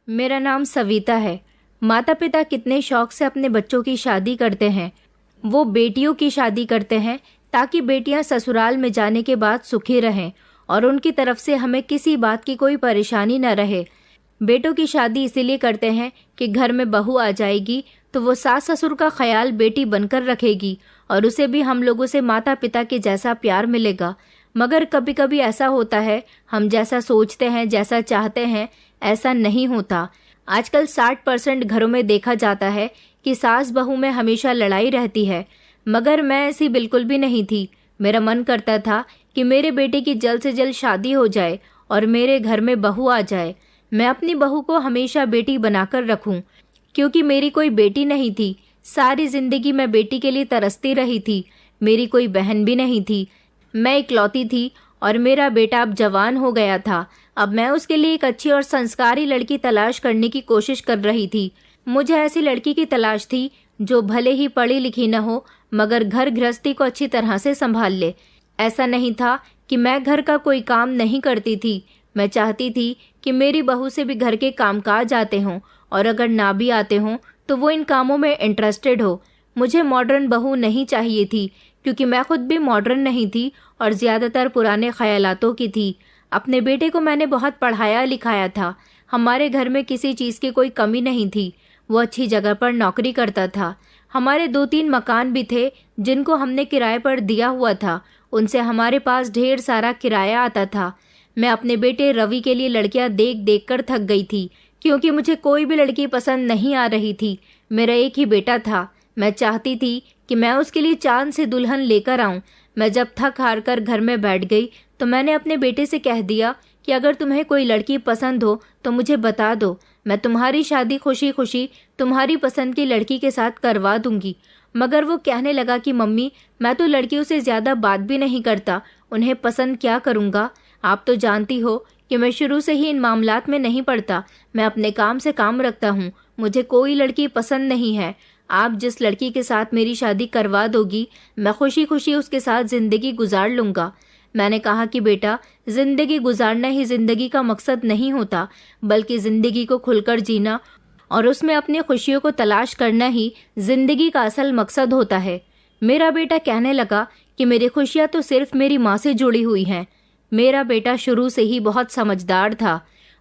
मेरा नाम सविता है। माता पिता कितने शौक से अपने बच्चों की शादी करते हैं। वो बेटियों की शादी करते हैं ताकि बेटियां ससुराल में जाने के बाद सुखी रहें और उनकी तरफ से हमें किसी बात की कोई परेशानी न रहे। बेटों की शादी इसीलिए करते हैं कि घर में बहू आ जाएगी तो वो सास ससुर का ख्याल बेटी बनकर रखेगी और उसे भी हम लोगों से माता पिता के जैसा प्यार मिलेगा। मगर कभी कभी ऐसा होता है, हम जैसा सोचते हैं, जैसा चाहते हैं, ऐसा नहीं होता। आजकल 60% घरों में देखा जाता है कि सास बहू में हमेशा लड़ाई रहती है, मगर मैं ऐसी बिल्कुल भी नहीं थी। मेरा मन करता था कि मेरे बेटे की जल्द से जल्द शादी हो जाए और मेरे घर में बहू आ जाए। मैं अपनी बहू को हमेशा बेटी बनाकर रखूं, क्योंकि मेरी कोई बेटी नहीं थी। सारी जिंदगी मैं बेटी के लिए तरसती रही थी। मेरी कोई बहन भी नहीं थी, मैं इकलौती थी और मेरा बेटा अब जवान हो गया था। अब मैं उसके लिए एक अच्छी और संस्कारी लड़की तलाश करने की कोशिश कर रही थी। मुझे ऐसी लड़की की तलाश थी जो भले ही पढ़ी लिखी न हो मगर घर गृहस्थी को अच्छी तरह से संभाल ले। ऐसा नहीं था कि मैं घर का कोई काम नहीं करती थी। मैं चाहती थी कि मेरी बहू से भी घर के कामकाज आते हों और अगर ना भी आते हों तो वो इन कामों में इंटरेस्टेड हो। मुझे मॉडर्न बहू नहीं चाहिए थी, क्योंकि मैं खुद भी मॉडर्न नहीं थी और ज़्यादातर पुराने ख्यालातों की थी। अपने बेटे को मैंने बहुत पढ़ाया लिखाया था। हमारे घर में किसी चीज़ की कोई कमी नहीं थी। वो अच्छी जगह पर नौकरी करता था। हमारे 2-3 मकान भी थे जिनको हमने किराए पर दिया हुआ था। उनसे हमारे पास ढेर सारा किराया आता था। मैं अपने बेटे रवि के लिए लड़कियां देख देख कर थक गई थी, क्योंकि मुझे कोई भी लड़की पसंद नहीं आ रही थी। मेरा एक ही बेटा था। मैं चाहती थी कि मैं उसके लिए चांद से दुल्हन लेकर आऊं। मैं जब थक हार कर घर में बैठ गई तो मैंने अपने बेटे से कह दिया कि अगर तुम्हें कोई लड़की पसंद हो तो मुझे बता दो। मैं तुम्हारी शादी खुशी खुशी तुम्हारी पसंद की लड़की के साथ करवा दूंगी। मगर वो कहने लगा कि मम्मी, मैं तो लड़कियों से ज़्यादा बात भी नहीं करता, उन्हें पसंद क्या करूँगा। आप तो जानती हो कि मैं शुरू से ही इन मामलात में नहीं पड़ता। मैं अपने काम से काम रखता हूँ। मुझे कोई लड़की पसंद नहीं है। आप जिस लड़की के साथ मेरी शादी करवा दोगी, मैं खुशी खुशी उसके साथ ज़िंदगी गुजार लूँगा। मैंने कहा कि बेटा, ज़िंदगी गुजारना ही ज़िंदगी का मकसद नहीं होता, बल्कि ज़िंदगी को खुलकर जीना और उसमें अपनी खुशियों को तलाश करना ही ज़िंदगी का असल मकसद होता है। मेरा बेटा कहने लगा कि मेरी खुशियाँ तो सिर्फ मेरी माँ से जुड़ी हुई हैं। मेरा बेटा शुरू से ही बहुत समझदार था।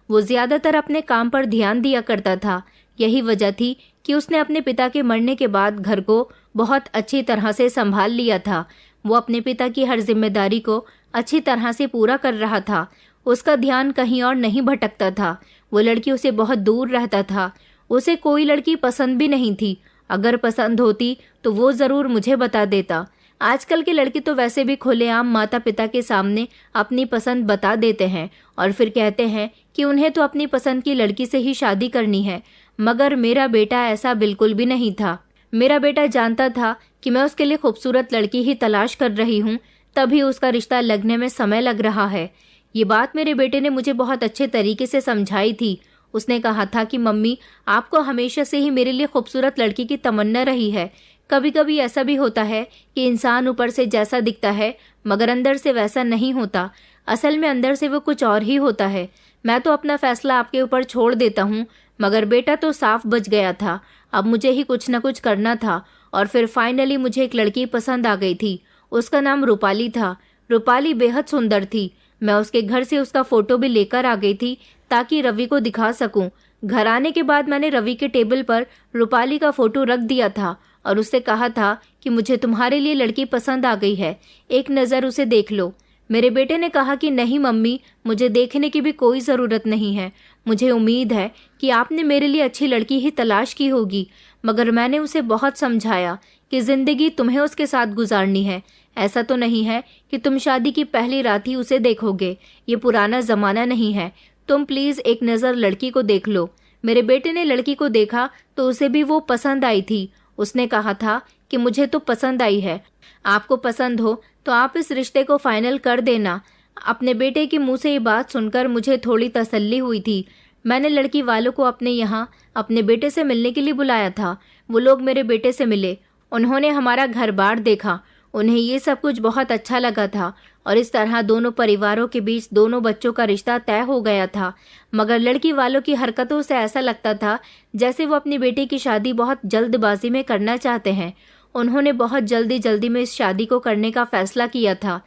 वो ज़्यादातर अपने काम पर ध्यान दिया करता था। यही वजह थी कि उसने अपने पिता के मरने के बाद घर को बहुत अच्छी तरह से संभाल लिया था। वो अपने पिता की हर जिम्मेदारी को अच्छी तरह से पूरा कर रहा था। उसका ध्यान कहीं और नहीं भटकता था। वो लड़कियों से बहुत दूर रहता था। उसे कोई लड़की पसंद भी नहीं थी। अगर पसंद होती तो वो ज़रूर मुझे बता देता। आजकल के लड़के तो वैसे भी खुलेआम माता पिता के सामने अपनी पसंद बता देते हैं और फिर कहते हैं कि उन्हें तो अपनी पसंद की लड़की से ही शादी करनी है। मगर मेरा बेटा ऐसा बिल्कुल भी नहीं था। मेरा बेटा जानता था कि मैं उसके लिए खूबसूरत लड़की ही तलाश कर रही हूँ, तभी उसका रिश्ता लगने में समय लग रहा है। ये बात मेरे बेटे ने मुझे बहुत अच्छे तरीके से समझाई थी। उसने कहा था कि मम्मी, आपको हमेशा से ही मेरे लिए खूबसूरत लड़की की तमन्ना रही है। कभी कभी ऐसा भी होता है कि इंसान ऊपर से जैसा दिखता है मगर अंदर से वैसा नहीं होता। असल में अंदर से वो कुछ और ही होता है। मैं तो अपना फैसला आपके ऊपर छोड़ देता हूँ, मगर बेटा तो साफ बच गया था। अब मुझे ही कुछ न कुछ करना था और फिर फाइनली मुझे एक लड़की पसंद आ गई थी। उसका नाम रूपाली था। रूपाली बेहद सुंदर थी। मैं उसके घर से उसका फ़ोटो भी लेकर आ गई थी ताकि रवि को दिखा सकूं। घर आने के बाद मैंने रवि के टेबल पर रूपाली का फ़ोटो रख दिया था और उससे कहा था कि मुझे तुम्हारे लिए लड़की पसंद आ गई है, एक नज़र उसे देख लो। मेरे बेटे ने कहा कि नहीं मम्मी, मुझे देखने की भी कोई ज़रूरत नहीं है। मुझे उम्मीद है कि आपने मेरे लिए अच्छी लड़की ही तलाश की होगी। मगर मैंने उसे बहुत समझाया कि ज़िंदगी तुम्हें उसके साथ गुजारनी है। ऐसा तो नहीं है कि तुम शादी की पहली रात ही उसे देखोगे। ये पुराना ज़माना नहीं है। तुम प्लीज़ एक नज़र लड़की को देख लो। मेरे बेटे ने लड़की को देखा तो उसे भी वो पसंद आई थी। उसने कहा था कि मुझे तो पसंद आई है, आपको पसंद हो तो आप इस रिश्ते को फाइनल कर देना। अपने बेटे के मुंह से ये बात सुनकर मुझे थोड़ी तसल्ली हुई थी। मैंने लड़की वालों को अपने यहाँ अपने बेटे से मिलने के लिए बुलाया था। वो लोग मेरे बेटे से मिले। उन्होंने हमारा घर बार देखा। उन्हें ये सब कुछ बहुत अच्छा लगा था और इस तरह दोनों परिवारों के बीच दोनों बच्चों का रिश्ता तय हो गया था। मगर लड़की वालों की हरकतों से ऐसा लगता था जैसे वो अपनी बेटी की शादी बहुत जल्दबाजी में करना चाहते हैं। उन्होंने बहुत जल्दी में इस शादी को करने का फैसला किया था।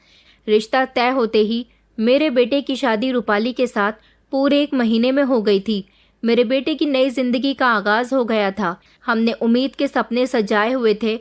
रिश्ता तय होते ही मेरे बेटे की शादी रूपाली के साथ पूरे 1 महीने में हो गई थी। मेरे बेटे की नई जिंदगी का आगाज हो गया था। हमने उम्मीद के सपने सजाए हुए थे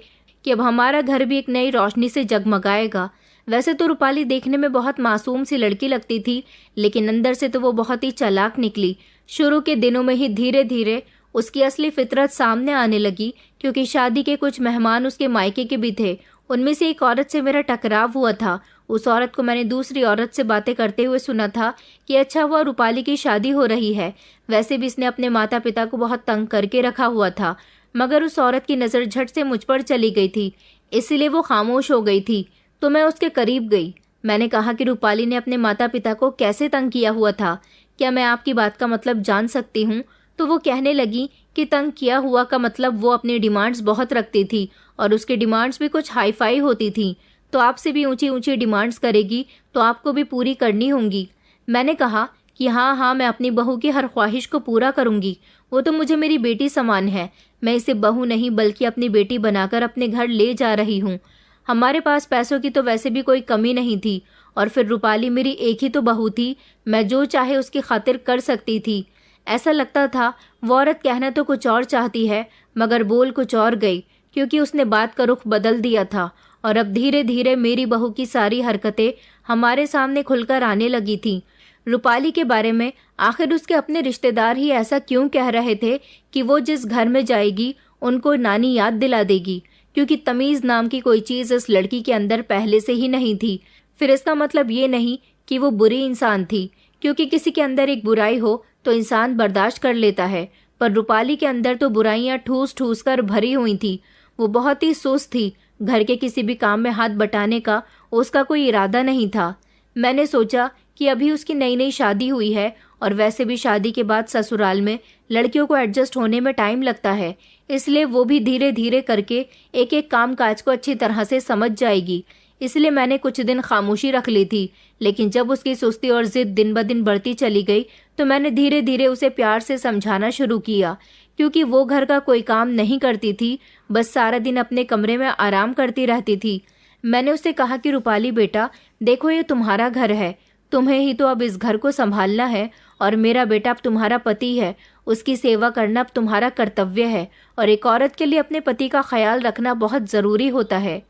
कि अब हमारा घर भी एक नई रोशनी से जगमगाएगा। वैसे तो रूपाली देखने में बहुत मासूम सी लड़की लगती थी, लेकिन अंदर से तो वो बहुत ही चालाक निकली। शुरू के दिनों में ही धीरे धीरे उसकी असली फितरत सामने आने लगी, क्योंकि शादी के कुछ मेहमान उसके मायके के भी थे। उनमें से एक औरत से मेरा टकराव हुआ था। उस औरत को मैंने दूसरी औरत से बातें करते हुए सुना था कि अच्छा हुआ रूपाली की शादी हो रही है। वैसे भी इसने अपने माता पिता को बहुत तंग करके रखा हुआ था। मगर उस औरत की नज़र झट से मुझ पर चली गई थी, इसलिए वो खामोश हो गई थी। तो मैं उसके करीब गई। मैंने कहा कि रूपाली ने अपने माता पिता को कैसे तंग किया हुआ था, क्या मैं आपकी बात का मतलब जान सकती हूँ? तो वो कहने लगी कि तंग किया हुआ का मतलब वो अपनी डिमांड्स बहुत रखती थी और उसकी डिमांड्स भी कुछ हाई फाई होती थी। तो आपसे भी ऊंची ऊंची डिमांड्स करेगी तो आपको भी पूरी करनी होंगी। मैंने कहा कि हाँ, मैं अपनी बहू की हर ख्वाहिश को पूरा करूंगी। वो तो मुझे मेरी बेटी समान है। मैं इसे बहू नहीं बल्कि अपनी बेटी बनाकर अपने घर ले जा रही हूँ। हमारे पास पैसों की तो वैसे भी कोई कमी नहीं थी और फिर रूपाली मेरी एक ही तो बहू थी। मैं जो चाहे उसकी खातिर कर सकती थी। ऐसा लगता था वो औरत कहना तो कुछ और चाहती है मगर बोल कुछ और गई, क्योंकि उसने बात का रुख बदल दिया था और अब धीरे धीरे मेरी बहू की सारी हरकतें हमारे सामने खुलकर आने लगी थी। रूपाली के बारे में आखिर उसके अपने रिश्तेदार ही ऐसा क्यों कह रहे थे कि वो जिस घर में जाएगी उनको नानी याद दिला देगी, क्योंकि तमीज़ नाम की कोई चीज़ इस लड़की के अंदर पहले से ही नहीं थी। फिर इसका मतलब ये नहीं कि वो बुरी इंसान थी, क्योंकि किसी के अंदर एक बुराई हो तो इंसान बर्दाश्त कर लेता है, पर रूपाली के अंदर तो बुराइयां ठूस ठूस कर भरी हुई थी। वो बहुत ही सुस्त थी। घर के किसी भी काम में हाथ बटाने का उसका कोई इरादा नहीं था। मैंने सोचा कि अभी उसकी नई नई शादी हुई है और वैसे भी शादी के बाद ससुराल में लड़कियों को एडजस्ट होने में टाइम लगता है, इसलिए वो भी धीरे धीरे करके एक एक काम काज को अच्छी तरह से समझ जाएगी। इसलिए मैंने कुछ दिन खामोशी रख ली थी, लेकिन जब उसकी सुस्ती और जिद दिन ब दिन बढ़ती चली गई तो मैंने धीरे धीरे उसे प्यार से समझाना शुरू किया, क्योंकि वो घर का कोई काम नहीं करती थी, बस सारा दिन अपने कमरे में आराम करती रहती थी। मैंने उससे कहा कि रूपाली बेटा देखो, ये तुम्हारा घर है, तुम्हें ही तो अब इस घर को संभालना है और मेरा बेटा अब तुम्हारा पति है, उसकी सेवा करना अब तुम्हारा कर्तव्य है और एक औरत के लिए अपने पति का ख्याल रखना बहुत ज़रूरी होता है।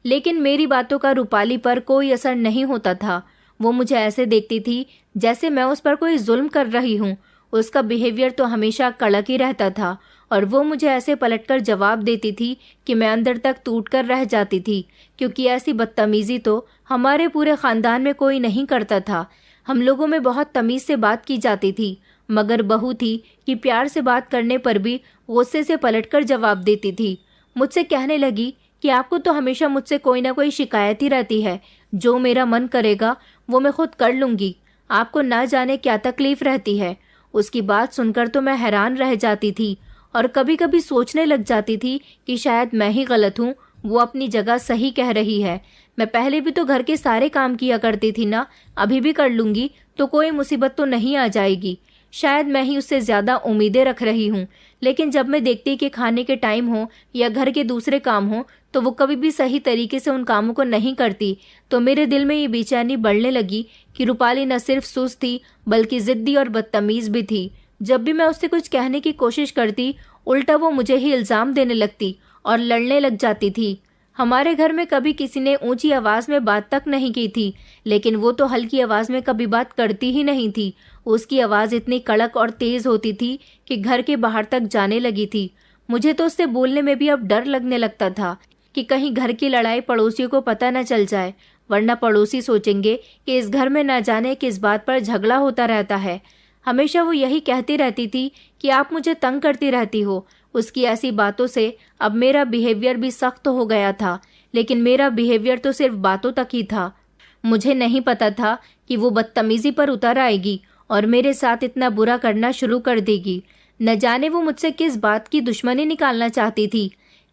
लेकिन मेरी बातों का रूपाली पर कोई असर नहीं होता था। वो मुझे ऐसे देखती थी जैसे मैं उस पर कोई जुल्म कर रही हूँ। उसका बिहेवियर तो हमेशा कड़क ही रहता था और वो मुझे ऐसे पलटकर जवाब देती थी कि मैं अंदर तक टूट कर रह जाती थी, क्योंकि ऐसी बदतमीज़ी तो हमारे पूरे ख़ानदान में कोई नहीं करता था। हम लोगों में बहुत तमीज़ से बात की जाती थी, मगर बहू थी कि प्यार से बात करने पर भी गुस्से से पलटकर जवाब देती थी। मुझसे कहने लगी कि आपको तो हमेशा मुझसे कोई ना कोई शिकायत ही रहती है, जो मेरा मन करेगा वो मैं खुद कर लूँगी, आपको ना जाने क्या तकलीफ़ रहती है। उसकी बात सुनकर तो मैं हैरान रह जाती थी और कभी कभी सोचने लग जाती थी कि शायद मैं ही गलत हूँ, वो अपनी जगह सही कह रही है। मैं पहले भी तो घर के सारे काम किया करती थी ना, अभी भी कर लूँगी तो कोई मुसीबत तो नहीं आ जाएगी। शायद मैं ही उससे ज़्यादा उम्मीदें रख रही हूँ, लेकिन जब मैं देखती कि खाने के टाइम हो या घर के दूसरे काम हो तो वो कभी भी सही तरीके से उन कामों को नहीं करती, तो मेरे दिल में ये बेचैनी बढ़ने लगी कि रूपाली न सिर्फ सुस्त थी बल्कि ज़िद्दी और बदतमीज़ भी थी। जब भी मैं उससे कुछ कहने की कोशिश करती, उल्टा वो मुझे ही इल्ज़ाम देने लगती और लड़ने लग जाती थी। हमारे घर में कभी किसी ने ऊंची आवाज़ में बात तक नहीं की थी, लेकिन वो तो हल्की आवाज़ में कभी बात करती ही नहीं थी। उसकी आवाज़ इतनी कड़क और तेज़ होती थी कि घर के बाहर तक जाने लगी थी। मुझे तो उससे बोलने में भी अब डर लगने लगता था कि कहीं घर की लड़ाई पड़ोसियों को पता न चल जाए, वरना पड़ोसी सोचेंगे कि इस घर में न जाने किस बात पर झगड़ा होता रहता है। हमेशा वो यही कहती रहती थी कि आप मुझे तंग करती रहती हो। उसकी ऐसी बातों से अब मेरा बिहेवियर भी सख्त हो गया था, लेकिन मेरा बिहेवियर तो सिर्फ बातों तक ही था। मुझे नहीं पता था कि वो बदतमीज़ी पर उतर आएगी और मेरे साथ इतना बुरा करना शुरू कर देगी। न जाने वो मुझसे किस बात की दुश्मनी निकालना चाहती थी।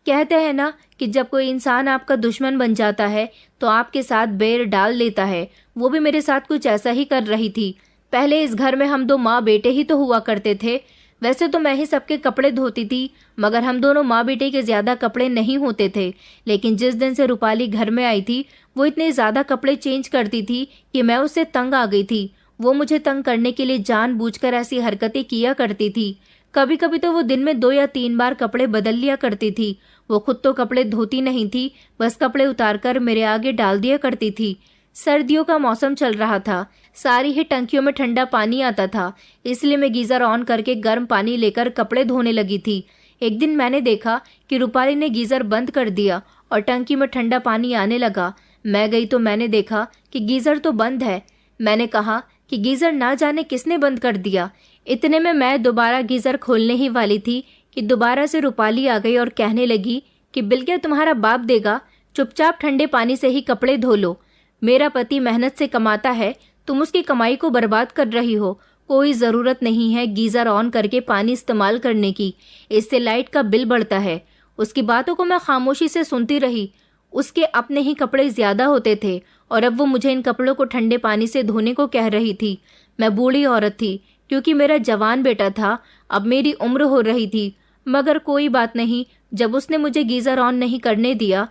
कहते हैं ना कि जब कोई इंसान आपका दुश्मन बन जाता है तो आपके साथ बैर डाल लेता है। वो भी मेरे साथ कुछ ऐसा ही कर रही थी। पहले इस घर में हम दो माँ बेटे ही तो हुआ करते थे। वैसे तो मैं ही सबके कपड़े धोती थी, मगर हम दोनों माँ बेटे के ज़्यादा कपड़े नहीं होते थे। लेकिन जिस दिन से रूपाली घर में आई थी, वो इतने ज़्यादा कपड़े चेंज करती थी कि मैं उससे तंग आ गई थी। वो मुझे तंग करने के लिए जानबूझकर ऐसी हरकतें किया करती थी। कभी कभी तो वो दिन में 2 या 3 बार कपड़े बदल लिया करती थी। वो खुद तो कपड़े धोती नहीं थी, बस कपड़े उतारकर मेरे आगे डाल दिया करती थी। सर्दियों का मौसम चल रहा था, सारी ही टंकियों में ठंडा पानी आता था, इसलिए मैं गीजर ऑन करके गर्म पानी लेकर कपड़े धोने लगी थी। एक दिन मैंने देखा कि रूपाली ने गीजर बंद कर दिया और टंकी में ठंडा पानी आने लगा। मैं गई तो मैंने देखा कि गीजर तो बंद है। मैंने कहा कि गीजर ना जाने किसने बंद कर दिया। इतने में मैं दोबारा गीजर खोलने ही वाली थी कि दोबारा से रूपाली आ गई और कहने लगी कि बिल क्या तुम्हारा बाप देगा, चुपचाप ठंडे पानी से ही कपड़े धो लो। मेरा पति मेहनत से कमाता है, तुम उसकी कमाई को बर्बाद कर रही हो। कोई ज़रूरत नहीं है गीज़र ऑन करके पानी इस्तेमाल करने की, इससे लाइट का बिल बढ़ता है। उसकी बातों को मैं खामोशी से सुनती रही। उसके अपने ही कपड़े ज़्यादा होते थे और अब वो मुझे इन कपड़ों को ठंडे पानी से धोने को कह रही थी। मैं बूढ़ी औरत थी, क्योंकि मेरा जवान बेटा था, अब मेरी उम्र हो रही थी। मगर कोई बात नहीं, जब उसने मुझे गीज़र ऑन नहीं करने दिया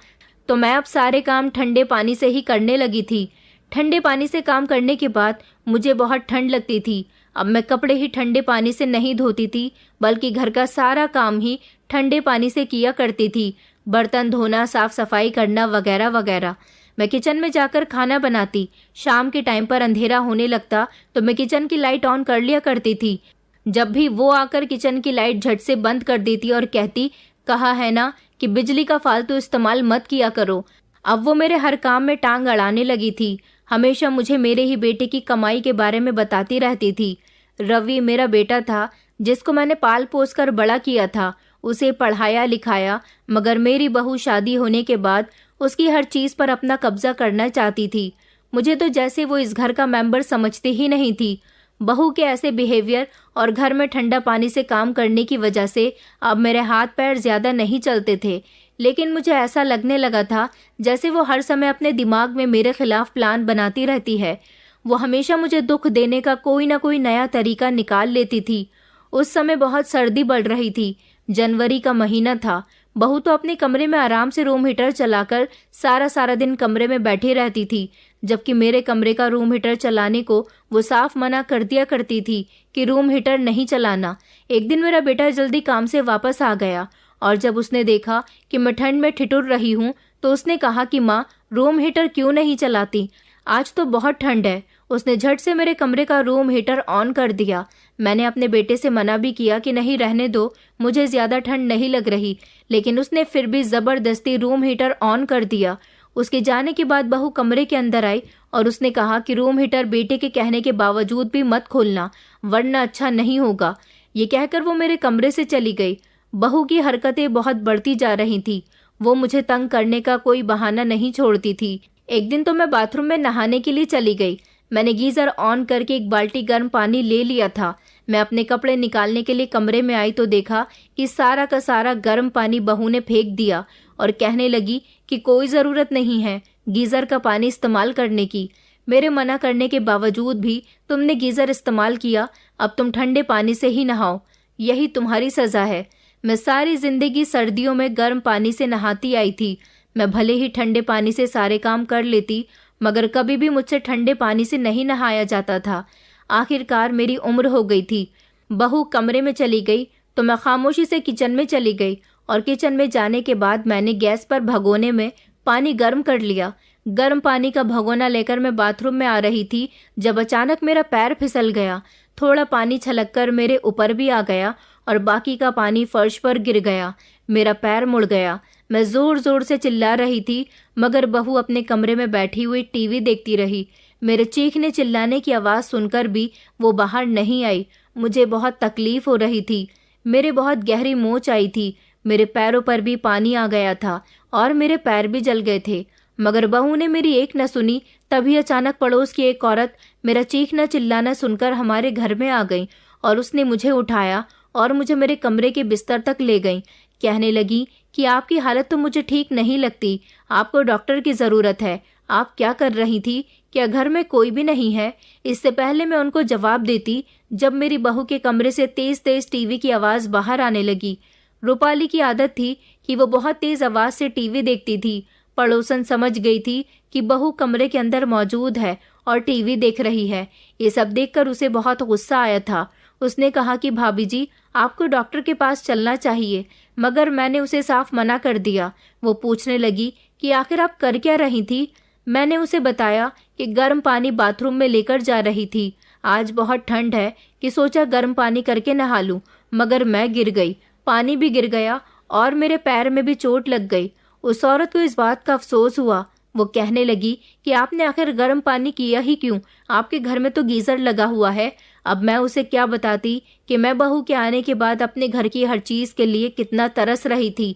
तो मैं अब सारे काम ठंडे पानी से ही करने लगी थी। ठंडे पानी से काम करने के बाद मुझे बहुत ठंड लगती थी। अब मैं कपड़े ही ठंडे पानी से नहीं धोती थी, बल्कि घर का सारा काम ही ठंडे पानी से किया करती थी। बर्तन धोना, साफ सफाई करना वगैरह वगैरह। मैं किचन में जाकर खाना बनाती। शाम के टाइम पर अंधेरा होने लगता तो मैं किचन की लाइट ऑन कर लिया करती थी। जब भी वो आकर किचन की लाइट झट से बंद कर देती और कहती, कहा है ना कि बिजली का फालतू इस्तेमाल मत किया करो। अब वो मेरे हर काम में टांग अड़ाने लगी थी। हमेशा मुझे मेरे ही बेटे की कमाई के बारे में बताती रहती थी। रवि मेरा बेटा था, जिसको मैंने पाल पोस कर बड़ा किया था, उसे पढ़ाया लिखाया, मगर मेरी बहू शादी होने के बाद उसकी हर चीज़ पर अपना कब्जा करना चाहती थी। मुझे तो जैसे वो इस घर का मेंबर समझती ही नहीं थी। बहू के ऐसे बिहेवियर और घर में ठंडा पानी से काम करने की वजह से अब मेरे हाथ पैर ज़्यादा नहीं चलते थे। लेकिन मुझे ऐसा लगने लगा था जैसे वो हर समय अपने दिमाग में मेरे खिलाफ प्लान बनाती रहती है। वो हमेशा मुझे दुख देने का कोई ना कोई नया तरीका निकाल लेती थी। उस समय बहुत सर्दी बढ़ रही थी, जनवरी का महीना था। बहू तो अपने कमरे में आराम से रूम हीटर चलाकर सारा दिन कमरे में बैठी रहती थी, जबकि मेरे कमरे का रूम हीटर चलाने को वो साफ मना कर दिया करती थी कि रूम हीटर नहीं चलाना। एक दिन मेरा बेटा जल्दी काम से वापस आ गया और जब उसने देखा कि मैं ठंड में ठिठुर रही हूँ तो उसने कहा कि माँ, रूम हीटर क्यों नहीं चलाती, आज तो बहुत ठंड है। उसने झट से मेरे कमरे का रूम हीटर ऑन कर दिया। मैंने अपने बेटे से मना भी किया कि नहीं, रहने दो, मुझे ज़्यादा ठंड नहीं लग रही, लेकिन उसने फिर भी ज़बरदस्ती रूम हीटर ऑन कर दिया। उसके जाने के बाद बहू कमरे के अंदर आई और उसने कहा कि रूम हीटर बेटे के कहने के बावजूद भी मत खोलना, वरना अच्छा नहीं होगा। ये कहकर वो मेरे कमरे से चली गई। बहू की हरकतें बहुत बढ़ती जा रही थी। वो मुझे तंग करने का कोई बहाना नहीं छोड़ती थी। एक दिन तो मैं बाथरूम में नहाने के लिए चली गई। मैंने गीज़र ऑन करके एक बाल्टी गर्म पानी ले लिया था। मैं अपने कपड़े निकालने के लिए कमरे में आई तो देखा कि सारा का सारा गर्म पानी बहू ने फेंक दिया और कहने लगी कि कोई ज़रूरत नहीं है गीज़र का पानी इस्तेमाल करने की। मेरे मना करने के बावजूद भी तुमने गीज़र इस्तेमाल किया, अब तुम ठंडे पानी से ही नहाओ, यही तुम्हारी सज़ा है। मैं सारी ज़िंदगी सर्दियों में गर्म पानी से नहाती आई थी। मैं भले ही ठंडे पानी से सारे काम कर लेती, मगर कभी भी मुझसे ठंडे पानी से नहीं नहाया जाता था। आखिरकार मेरी उम्र हो गई थी। बहू कमरे में चली गई तो मैं खामोशी से किचन में चली गई और किचन में जाने के बाद मैंने गैस पर भगोने में पानी गर्म कर लिया। गर्म पानी का भगोना लेकर मैं बाथरूम में आ रही थी जब अचानक मेरा पैर फिसल गया। थोड़ा पानी छलककर मेरे ऊपर भी आ गया और बाकी का पानी फर्श पर गिर गया। मेरा पैर मुड़ गया। मैं जोर जोर से चिल्ला रही थी, मगर बहू अपने कमरे में बैठी हुई टीवी देखती रही। मेरे चीखने चिल्लाने की आवाज़ सुनकर भी वो बाहर नहीं आई। मुझे बहुत तकलीफ हो रही थी। मेरे बहुत गहरी मोच आई थी। मेरे पैरों पर भी पानी आ गया था और मेरे पैर भी जल गए थे, मगर बहू ने मेरी एक न सुनी। तभी अचानक पड़ोस की एक औरत मेरा चीखना चिल्लाना सुनकर हमारे घर में आ गई और उसने मुझे उठाया और मुझे मेरे कमरे के बिस्तर तक ले गई। कहने लगी कि आपकी हालत तो मुझे ठीक नहीं लगती, आपको डॉक्टर की ज़रूरत है। आप क्या कर रही थी? क्या घर में कोई भी नहीं है? इससे पहले मैं उनको जवाब देती जब मेरी बहू के कमरे से तेज तेज टीवी की आवाज़ बाहर आने लगी। रूपाली की आदत थी कि वो बहुत तेज आवाज़ से टीवी देखती थी। पड़ोसन समझ गई थी कि बहू कमरे के अंदर मौजूद है और टीवी देख रही है। ये सब देखकर उसे बहुत गुस्सा आया था। उसने कहा कि भाभी जी, आपको डॉक्टर के पास चलना चाहिए, मगर मैंने उसे साफ मना कर दिया। वो पूछने लगी कि आखिर आप कर क्या रही थी? मैंने उसे बताया कि गर्म पानी बाथरूम में लेकर जा रही थी। आज बहुत ठंड है कि सोचा गर्म पानी करके नहा लूं, मगर मैं गिर गई, पानी भी गिर गया और मेरे पैर में भी चोट लग गई। उस औरत को इस बात का अफसोस हुआ। वो कहने लगी कि आपने आखिर गर्म पानी किया ही क्यों? आपके घर में तो गीजर लगा हुआ है। अब मैं उसे क्या बताती कि मैं बहू के आने के बाद अपने घर की हर चीज के लिए कितना तरस रही थी,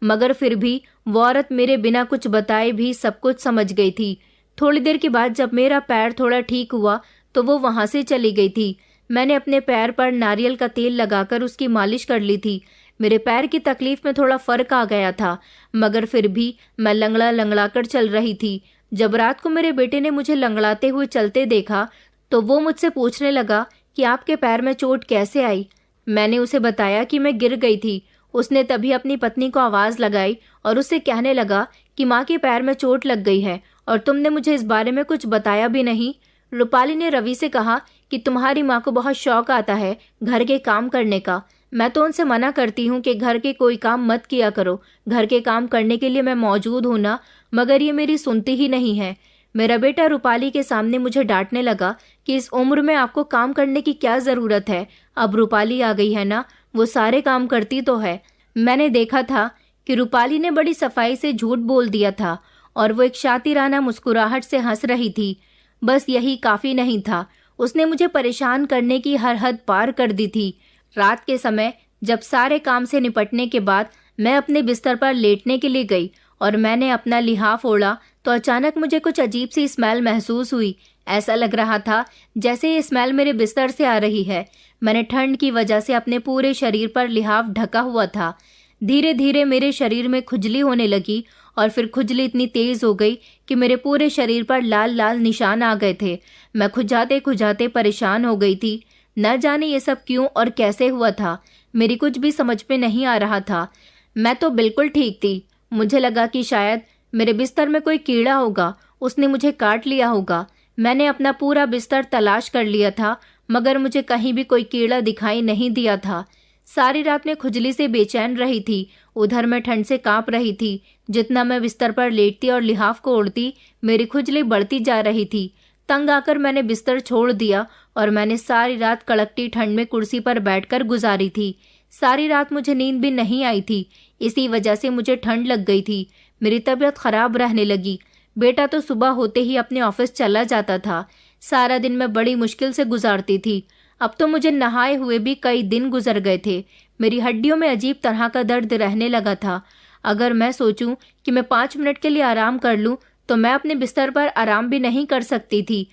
मगर फिर भी वो औरत मेरे बिना कुछ बताए भी सब कुछ समझ गई थी। थोड़ी देर के बाद जब मेरा पैर थोड़ा ठीक हुआ तो वो वहां से चली गई थी। मैंने अपने पैर पर नारियल का तेल लगाकर उसकी मालिश कर ली थी। मेरे पैर की तकलीफ में थोड़ा फर्क आ गया था, मगर फिर भी मैं लंगड़ा लंगड़ा कर चल रही थी। जब रात को मेरे बेटे ने मुझे लंगड़ाते हुए चलते देखा तो वो मुझसे पूछने लगा कि आपके पैर में चोट कैसे आई। मैंने उसे बताया कि मैं गिर गई थी। उसने तभी अपनी पत्नी को आवाज लगाई और उससे कहने लगा कि माँ के पैर में चोट लग गई है और तुमने मुझे इस बारे में कुछ बताया भी नहीं। रूपाली ने रवि से कहा कि तुम्हारी माँ को बहुत शौक आता है घर के काम करने का। मैं तो उनसे मना करती हूँ कि घर के कोई काम मत किया करो, घर के काम करने के लिए मैं मौजूद हूँ ना, मगर ये मेरी सुनती ही नहीं है। मेरा बेटा रूपाली के सामने मुझे डांटने लगा कि इस उम्र में आपको काम करने की क्या ज़रूरत है? अब रूपाली आ गई है ना, वो सारे काम करती तो है। मैंने देखा था कि रूपाली ने बड़ी सफाई से झूठ बोल दिया था और वो एक शातिराना मुस्कुराहट से हंस रही थी। बस यही काफ़ी नहीं था, उसने मुझे परेशान करने की हर हद पार कर दी थी। रात के समय जब सारे काम से निपटने के बाद मैं अपने बिस्तर पर लेटने के लिए गई और मैंने अपना लिहाफ ओढ़ा तो अचानक मुझे कुछ अजीब सी स्मेल महसूस हुई। ऐसा लग रहा था जैसे ये स्मेल मेरे बिस्तर से आ रही है। मैंने ठंड की वजह से अपने पूरे शरीर पर लिहाफ ढका हुआ था। धीरे धीरे मेरे शरीर में खुजली होने लगी और फिर खुजली इतनी तेज हो गई कि मेरे पूरे शरीर पर लाल लाल निशान आ गए थे। मैं खुजाते खुजाते परेशान हो गई थी। न जाने ये सब क्यों और कैसे हुआ था, मेरी कुछ भी समझ में नहीं आ रहा था। मैं तो बिल्कुल ठीक थी। मुझे लगा कि शायद मेरे बिस्तर में कोई कीड़ा होगा, उसने मुझे काट लिया होगा। मैंने अपना पूरा बिस्तर तलाश कर लिया था, मगर मुझे कहीं भी कोई कीड़ा दिखाई नहीं दिया था। सारी रात मैं खुजली से बेचैन रही थी। उधर मैं ठंड से कांप रही थी। जितना मैं बिस्तर पर लेटती और लिहाफ को ओढ़ती, मेरी खुजली बढ़ती जा रही थी। तंग आकर मैंने बिस्तर छोड़ दिया और मैंने सारी रात कड़कती ठंड में कुर्सी पर बैठकर गुजारी थी। सारी रात मुझे नींद भी नहीं आई थी। इसी वजह से मुझे ठंड लग गई थी। मेरी तबीयत खराब रहने लगी। बेटा तो सुबह होते ही अपने ऑफिस चला जाता था। सारा दिन मैं बड़ी मुश्किल से गुजारती थी। अब तो मुझे नहाए हुए भी कई दिन गुजर गए थे। मेरी हड्डियों में अजीब तरह का दर्द रहने लगा था। अगर मैं सोचूं कि मैं 5 मिनट के लिए आराम कर लूं तो मैं अपने बिस्तर पर आराम भी नहीं कर सकती थी।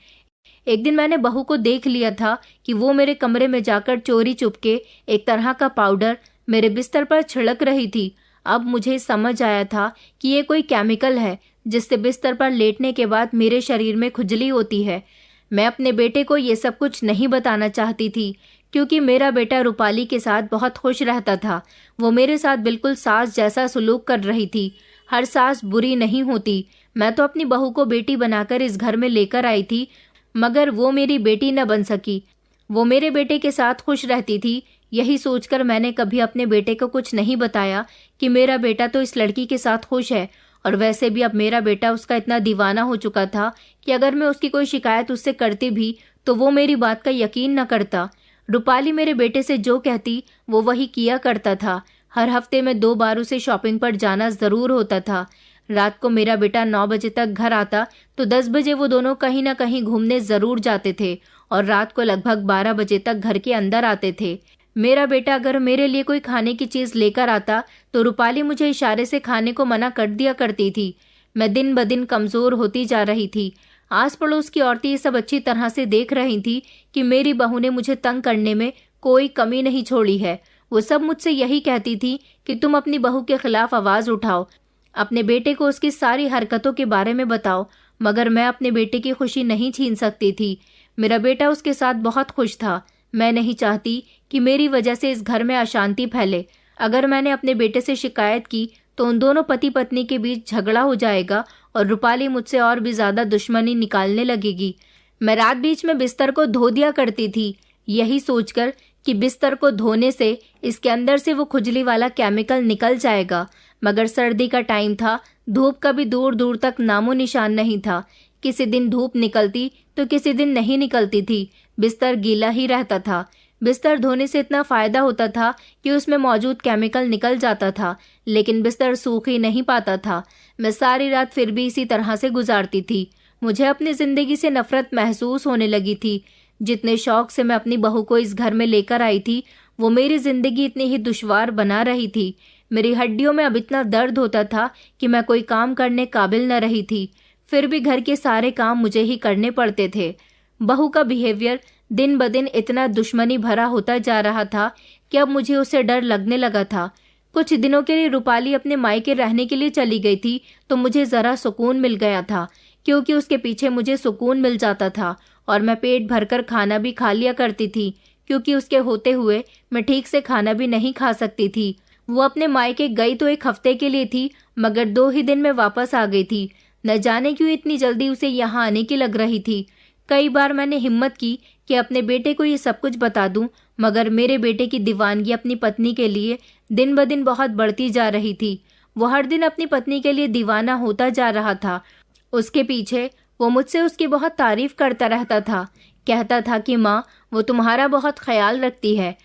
एक दिन मैंने बहू को देख लिया था कि वो मेरे कमरे में जाकर चोरी चुपके एक तरह का पाउडर मेरे बिस्तर पर छिड़क रही थी। अब मुझे समझ आया था कि ये कोई केमिकल है जिससे बिस्तर पर लेटने के बाद मेरे शरीर में खुजली होती है। मैं अपने बेटे को ये सब कुछ नहीं बताना चाहती थी, क्योंकि मेरा बेटा रूपाली के साथ बहुत खुश रहता था। वो मेरे साथ बिल्कुल सास जैसा सलूक कर रही थी। हर सास बुरी नहीं होती। मैं तो अपनी बहू को बेटी बनाकर इस घर में लेकर आई थी, मगर वो मेरी बेटी न बन सकी। वो मेरे बेटे के साथ खुश रहती थी। यही सोचकर मैंने कभी अपने बेटे को कुछ नहीं बताया कि मेरा बेटा तो इस लड़की के साथ खुश है। और वैसे भी अब मेरा बेटा उसका इतना दीवाना हो चुका था कि अगर मैं उसकी कोई शिकायत उससे करती भी तो वो मेरी बात का यकीन न करता। रूपाली मेरे बेटे से जो कहती वो वही किया करता था। हर हफ्ते में 2 बार उसे शॉपिंग पर जाना ज़रूर होता था। रात को मेरा बेटा 9 बजे तक घर आता तो 10 बजे वो दोनों कहीं ना कहीं घूमने ज़रूर जाते थे और रात को लगभग 12 बजे तक घर के अंदर आते थे। मेरा बेटा अगर मेरे लिए कोई खाने की चीज़ लेकर आता तो रूपाली मुझे इशारे से खाने को मना कर दिया करती थी। मैं दिन ब दिन कमज़ोर होती जा रही थी। आस पड़ोस की औरतें ये सब अच्छी तरह से देख रही थी कि मेरी बहू ने मुझे तंग करने में कोई कमी नहीं छोड़ी है। वो सब मुझसे यही कहती थी कि तुम अपनी बहू के खिलाफ आवाज़ उठाओ, अपने बेटे को उसकी सारी हरकतों के बारे में बताओ, मगर मैं अपने बेटे की खुशी नहीं छीन सकती थी। मेरा बेटा उसके साथ बहुत खुश था। मैं नहीं चाहती कि मेरी वजह से इस घर में अशांति फैले। अगर मैंने अपने बेटे से शिकायत की तो उन दोनों पति पत्नी के बीच झगड़ा हो जाएगा और रूपाली मुझसे और भी ज़्यादा दुश्मनी निकालने लगेगी। मैं रात बीच में बिस्तर को धो दिया करती थी, यही सोचकर कि बिस्तर को धोने से इसके अंदर से वो खुजली वाला केमिकल निकल जाएगा। मगर सर्दी का टाइम था, धूप का भी दूर दूर तक नामो निशान नहीं था। किसी दिन धूप निकलती तो किसी दिन नहीं निकलती थी। बिस्तर गीला ही रहता था। बिस्तर धोने से इतना फ़ायदा होता था कि उसमें मौजूद केमिकल निकल जाता था, लेकिन बिस्तर सूख ही नहीं पाता था। मैं सारी रात फिर भी इसी तरह से गुजारती थी। मुझे अपनी ज़िंदगी से नफ़रत महसूस होने लगी थी। जितने शौक़ से मैं अपनी बहू को इस घर में लेकर आई थी, वो मेरी ज़िंदगी इतनी ही दुश्वार बना रही थी। मेरी हड्डियों में अब इतना दर्द होता था कि मैं कोई काम करने काबिल न रही थी। फिर भी घर के सारे काम मुझे ही करने पड़ते थे। बहू का बिहेवियर दिन ब दिन इतना दुश्मनी भरा होता जा रहा था कि अब मुझे उससे डर लगने लगा था। कुछ दिनों के लिए रूपाली अपने मायके रहने के लिए चली गई थी तो मुझे ज़रा सुकून मिल गया था, क्योंकि उसके पीछे मुझे सुकून मिल जाता था और मैं पेट भरकर खाना भी खा लिया करती थी, क्योंकि उसके होते हुए मैं ठीक से खाना भी नहीं खा सकती थी। वो अपने मायके गई तो 1 हफ्ते के लिए थी, मगर 2 ही दिन में वापस आ गई थी। न जाने क्यों इतनी जल्दी उसे यहाँ आने की लग रही थी। कई बार मैंने हिम्मत की कि अपने बेटे को ये सब कुछ बता दूं, मगर मेरे बेटे की दीवानगी अपनी पत्नी के लिए दिन ब दिन बहुत बढ़ती जा रही थी। वो हर दिन अपनी पत्नी के लिए दीवाना होता जा रहा था। उसके पीछे वो मुझसे उसकी बहुत तारीफ करता रहता था। कहता था कि माँ, वो तुम्हारा बहुत ख्याल रखती है,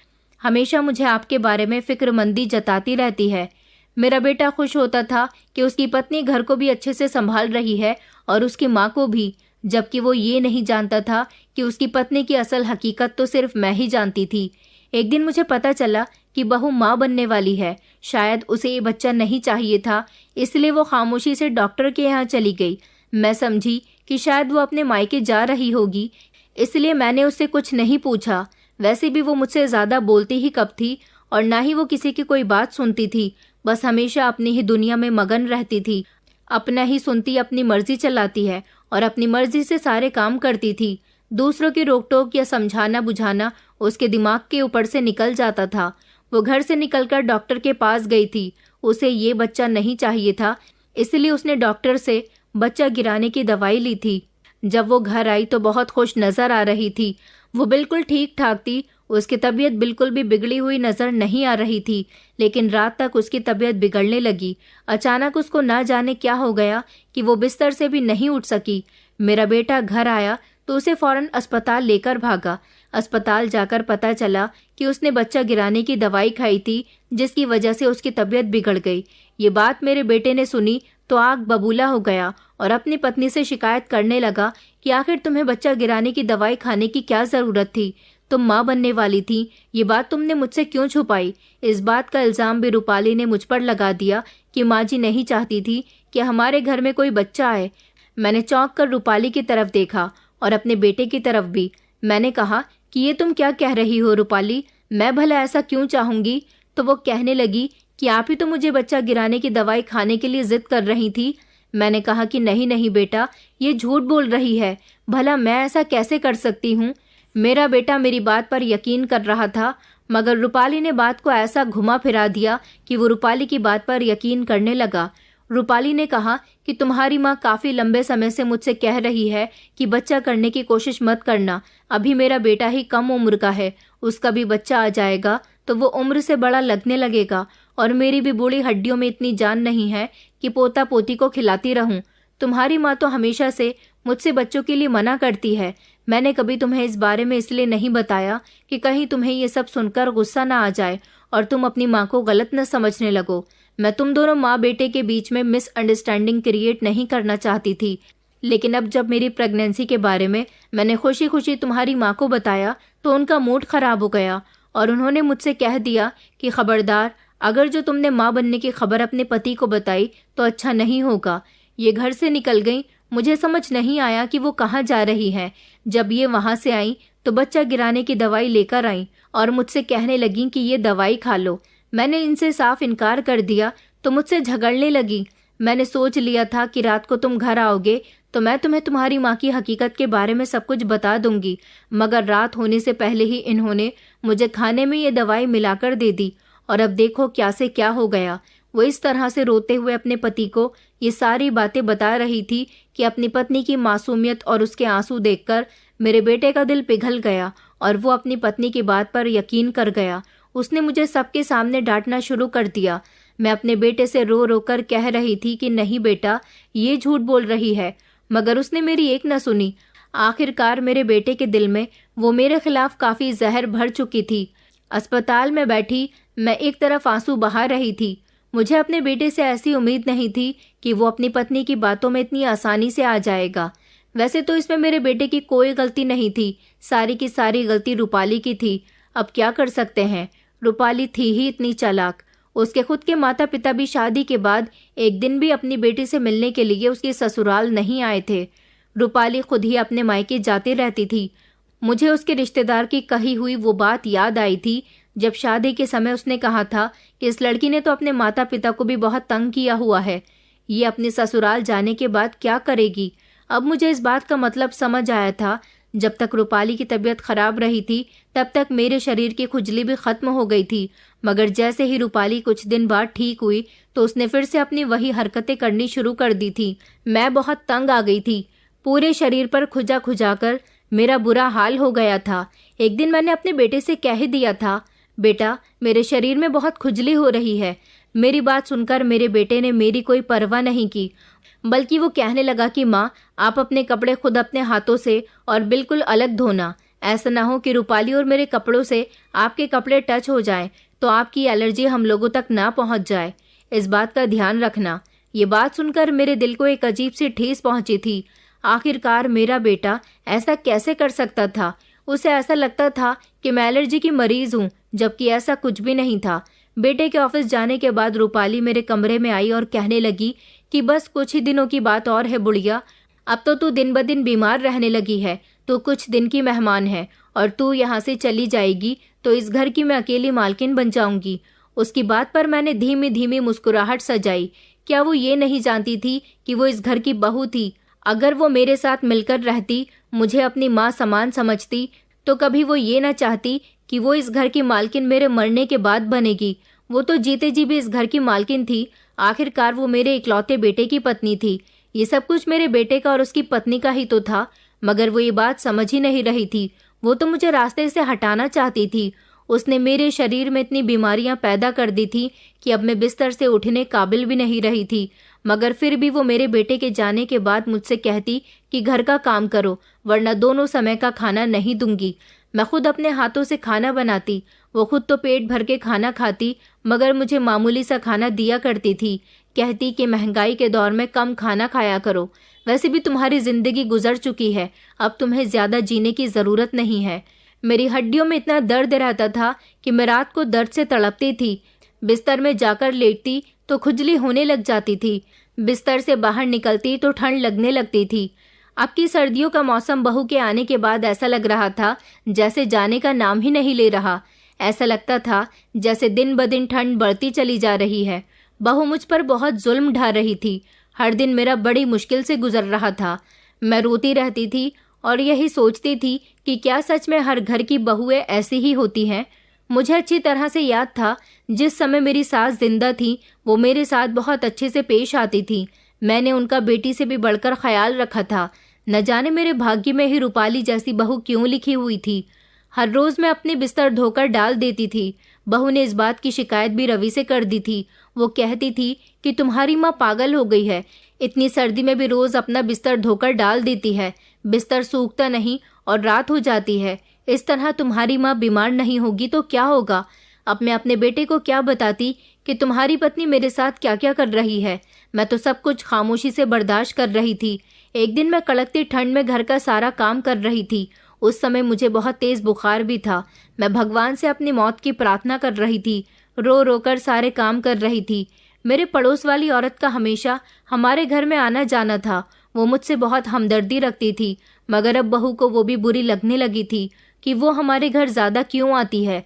हमेशा मुझे आपके बारे में फिक्रमंदी जताती रहती है। मेरा बेटा खुश होता था कि उसकी पत्नी घर को भी अच्छे से संभाल रही है और उसकी माँ को भी, जबकि वो ये नहीं जानता था कि उसकी पत्नी की असल हकीकत तो सिर्फ मैं ही जानती थी। एक दिन मुझे पता चला कि बहू माँ बनने वाली है। शायद उसे ये बच्चा नहीं चाहिए था, इसलिए वो खामोशी से डॉक्टर के यहाँ चली गई। मैं समझी कि शायद वो अपने मायके जा रही होगी, इसलिए मैंने उससे कुछ नहीं पूछा। वैसे भी वो मुझसे ज़्यादा बोलती ही कब थी और ना ही वो किसी की कोई बात सुनती थी। बस हमेशा अपनी ही दुनिया में मगन रहती थी। अपना ही सुनती, अपनी मर्जी चलाती है और अपनी मर्जी से सारे काम करती थी। दूसरों की रोक टोक या समझाना बुझाना उसके दिमाग के ऊपर से निकल जाता था। वो घर से निकलकर डॉक्टर के पास गई थी। उसे ये बच्चा नहीं चाहिए था, इसलिए उसने डॉक्टर से बच्चा गिराने की दवाई ली थी। जब वो घर आई तो बहुत खुश नजर आ रही थी। वो बिल्कुल ठीक ठाक थी। उसकी तबीयत बिल्कुल भी बिगड़ी हुई नजर नहीं आ रही थी, लेकिन रात तक उसकी तबीयत बिगड़ने लगी। अचानक उसको ना जाने क्या हो गया कि वो बिस्तर से भी नहीं उठ सकी। मेरा बेटा घर आया तो उसे फौरन अस्पताल लेकर भागा। अस्पताल जाकर पता चला कि उसने बच्चा गिराने की दवाई खाई थी, जिसकी वजह से उसकी तबीयत बिगड़ गई। ये बात मेरे बेटे ने सुनी तो आग बबूला हो गया और अपनी पत्नी से शिकायत करने लगा कि आखिर तुम्हें बच्चा गिराने की दवाई खाने की क्या ज़रूरत थी? तुम माँ बनने वाली थी, ये बात तुमने मुझसे क्यों छुपाई? इस बात का इल्ज़ाम भी रूपाली ने मुझ पर लगा दिया कि माँ जी नहीं चाहती थी कि हमारे घर में कोई बच्चा आए। मैंने चौंक कर रूपाली की तरफ देखा और अपने बेटे की तरफ भी। मैंने कहा कि ये तुम क्या कह रही हो रूपाली? मैं भला ऐसा क्यों चाहूँगी? तो वो कहने लगी कि आप ही तो मुझे बच्चा गिराने की दवाई खाने के लिए जिद कर रही थी। मैंने कहा कि नहीं नहीं बेटा, ये झूठ बोल रही है। भला मैं ऐसा कैसे कर सकती हूँ? मेरा बेटा मेरी बात पर यकीन कर रहा था, मगर रूपाली ने बात को ऐसा घुमा फिरा दिया कि वो रूपाली की बात पर यकीन करने लगा। रूपाली ने कहा कि तुम्हारी माँ काफ़ी लंबे समय से मुझसे कह रही है कि बच्चा करने की कोशिश मत करना। अभी मेरा बेटा ही कम उम्र का है, उसका भी बच्चा आ जाएगा तो वो उम्र से बड़ा लगने लगेगा और मेरी भी बूढ़ी हड्डियों में इतनी जान नहीं है कि पोता पोती को खिलाती रहूं। तुम्हारी माँ तो हमेशा से मुझसे बच्चों के लिए मना करती है। मैंने कभी तुम्हें इस बारे में इसलिए नहीं बताया कि कहीं तुम्हें ये सब सुनकर गुस्सा ना आ जाए और तुम अपनी माँ को गलत न समझने लगो। मैं तुम दोनों माँ बेटे के बीच में मिसअंडरस्टैंडिंग क्रिएट नहीं करना चाहती थी, लेकिन अब जब मेरी प्रेगनेंसी के बारे में मैंने खुशी खुशी तुम्हारी माँ को बताया तो उनका मूड खराब हो गया और उन्होंने मुझसे कह दिया कि खबरदार, अगर जो तुमने माँ बनने की खबर अपने पति को बताई तो अच्छा नहीं होगा। ये घर से निकल गई। मुझे समझ नहीं आया कि वो कहाँ जा रही हैं। जब ये वहाँ से आई तो बच्चा गिराने की दवाई लेकर आई और मुझसे कहने लगी कि ये दवाई खा लो। मैंने इनसे साफ इनकार कर दिया तो मुझसे झगड़ने लगी। मैंने सोच लिया था कि रात को तुम घर आओगे तो मैं तुम्हें तुम्हारी माँ की हकीकत के बारे में सब कुछ बता दूंगी, मगर रात होने से पहले ही इन्होंने मुझे खाने में ये दवाई मिलाकर दे दी और अब देखो क्या से क्या हो गया। वो इस तरह से रोते हुए अपने पति को ये सारी बातें बता रही थी कि अपनी पत्नी की मासूमियत और उसके आंसू देखकर मेरे बेटे का दिल पिघल गया और वो अपनी पत्नी की बात पर यकीन कर गया। उसने मुझे सबके सामने डांटना शुरू कर दिया। मैं अपने बेटे से रो रो कर कह रही थी कि नहीं बेटा, ये झूठ बोल रही है, मगर उसने मेरी एक न सुनी। आखिरकार मेरे बेटे के दिल में वो मेरे खिलाफ काफी जहर भर चुकी थी। अस्पताल में बैठी मैं एक तरफ आंसू बहा रही थी। मुझे अपने बेटे से ऐसी उम्मीद नहीं थी कि वो अपनी पत्नी की बातों में इतनी आसानी से आ जाएगा। वैसे तो इसमें मेरे बेटे की कोई गलती नहीं थी, सारी की सारी गलती रूपाली की थी। अब क्या कर सकते हैं, रूपाली थी ही इतनी चालाक। उसके खुद के माता पिता भी शादी के बाद एक दिन भी अपनी बेटी से मिलने के लिए उसके ससुराल नहीं आए थे। रूपाली खुद ही अपने मायके जाती रहती थी। मुझे उसके रिश्तेदार की कही हुई वो बात याद आई थी जब शादी के समय उसने कहा था कि इस लड़की ने तो अपने माता पिता को भी बहुत तंग किया हुआ है, ये अपने ससुराल जाने के बाद क्या करेगी। अब मुझे इस बात का मतलब समझ आया था। जब तक रूपाली की तबीयत खराब रही थी तब तक मेरे शरीर की खुजली भी खत्म हो गई थी, मगर जैसे ही रूपाली कुछ दिन बाद ठीक हुई तो उसने फिर से अपनी वही हरकतें करनी शुरू कर दी थी। मैं बहुत तंग आ गई थी, पूरे शरीर पर खुजा खुजा कर मेरा बुरा हाल हो गया था। एक दिन मैंने अपने बेटे से कह दिया था, बेटा मेरे शरीर में बहुत खुजली हो रही है। मेरी बात सुनकर मेरे बेटे ने मेरी कोई परवाह नहीं की, बल्कि वो कहने लगा कि माँ, आप अपने कपड़े खुद अपने हाथों से और बिल्कुल अलग धोना। ऐसा ना हो कि रूपाली और मेरे कपड़ों से आपके कपड़े टच हो जाएं तो आपकी एलर्जी हम लोगों तक ना पहुंच जाए। इस बात का ध्यान रखना। ये बात सुनकर मेरे दिल को एक अजीब सी ठेस पहुंची थी। आखिरकार मेरा बेटा ऐसा कैसे कर सकता था। उसे ऐसा लगता था कि मैं एलर्जी की मरीज हूँ, जबकि ऐसा कुछ भी नहीं था। बेटे के ऑफिस जाने के बाद रूपाली मेरे कमरे में आई और कहने लगी कि बस कुछ ही दिनों की बात और है बुढ़िया, अब तो तू दिन ब दिन बीमार रहने लगी है। तू कुछ दिन की मेहमान है और तू यहाँ से चली जाएगी तो इस घर की मैं अकेली मालकिन बन जाऊंगी। उसकी बात पर मैंने धीमी धीमी मुस्कुराहट सजाई। क्या वो ये नहीं जानती थी कि वो इस घर की बहू थी। अगर वो मेरे साथ मिलकर रहती, मुझे अपनी माँ समान समझती, तो कभी वो ये ना चाहती कि वो इस घर की मालकिन मेरे मरने के बाद बनेगी। वो तो जीते जी भी इस घर की मालकिन थी। आखिरकार वो मेरे इकलौते बेटे की पत्नी थी। ये सब कुछ मेरे बेटे का और उसकी पत्नी का ही तो था, मगर वो ये बात समझ ही नहीं रही थी। वो तो मुझे रास्ते से हटाना चाहती थी। उसने मेरे शरीर में इतनी बीमारियां पैदा कर दी थी कि अब मैं बिस्तर से उठने काबिल भी नहीं रही थी, मगर फिर भी वो मेरे बेटे के जाने के बाद मुझसे कहती कि घर का काम करो वरना दोनों समय का खाना नहीं दूंगी। मैं खुद अपने हाथों से खाना बनाती। वो खुद तो पेट भर के खाना खाती, मगर मुझे मामूली सा खाना दिया करती थी। कहती कि महंगाई के दौर में कम खाना खाया करो, वैसे भी तुम्हारी जिंदगी गुजर चुकी है, अब तुम्हें ज्यादा जीने की जरूरत नहीं है। मेरी हड्डियों में इतना दर्द रहता था कि मैं रात को दर्द से तड़पती थी। बिस्तर में जाकर लेटती तो खुजली होने लग जाती थी। बिस्तर से बाहर निकलती तो ठंड लगने लगती थी। अब की सर्दियों का मौसम बहू के आने के बाद ऐसा लग रहा था जैसे जाने का नाम ही नहीं ले रहा। ऐसा लगता था जैसे दिन ब दिन ठंड बढ़ती चली जा रही है। बहू मुझ पर बहुत जुल्म ढा रही थी। हर दिन मेरा बड़ी मुश्किल से गुजर रहा था। मैं रोती रहती थी और यही सोचती थी कि क्या सच में हर घर की बहुएं ऐसी ही होती हैं। मुझे अच्छी तरह से याद था जिस समय मेरी सास जिंदा थी वो मेरे साथ बहुत अच्छे से पेश आती थी। मैंने उनका बेटी से भी बढ़कर ख्याल रखा था। न जाने मेरे भाग्य में ही रूपाली जैसी बहू क्यों लिखी हुई थी। हर रोज मैं अपने बिस्तर धोकर डाल देती थी। बहू ने इस बात की शिकायत भी रवि से कर दी थी। वो कहती थी कि तुम्हारी माँ पागल हो गई है, इतनी सर्दी में भी रोज अपना बिस्तर धोकर डाल देती है, बिस्तर सूखता नहीं और रात हो जाती है। इस तरह तुम्हारी माँ बीमार नहीं होगी तो क्या होगा। अब मैं अपने बेटे को क्या बताती कि तुम्हारी पत्नी मेरे साथ क्या क्या कर रही है। मैं तो सब कुछ खामोशी से बर्दाश्त कर रही थी। एक दिन मैं कड़कती ठंड में घर का सारा काम कर रही थी। उस समय मुझे बहुत तेज बुखार भी था। मैं भगवान से अपनी मौत की प्रार्थना कर रही थी, रो रो कर सारे काम कर रही थी। मेरे पड़ोस वाली औरत का हमेशा हमारे घर में आना जाना था। वो मुझसे बहुत हमदर्दी रखती थी, मगर अब बहू को वो भी बुरी लगने लगी थी। कि वो हमारे घर ज़्यादा क्यों आती है।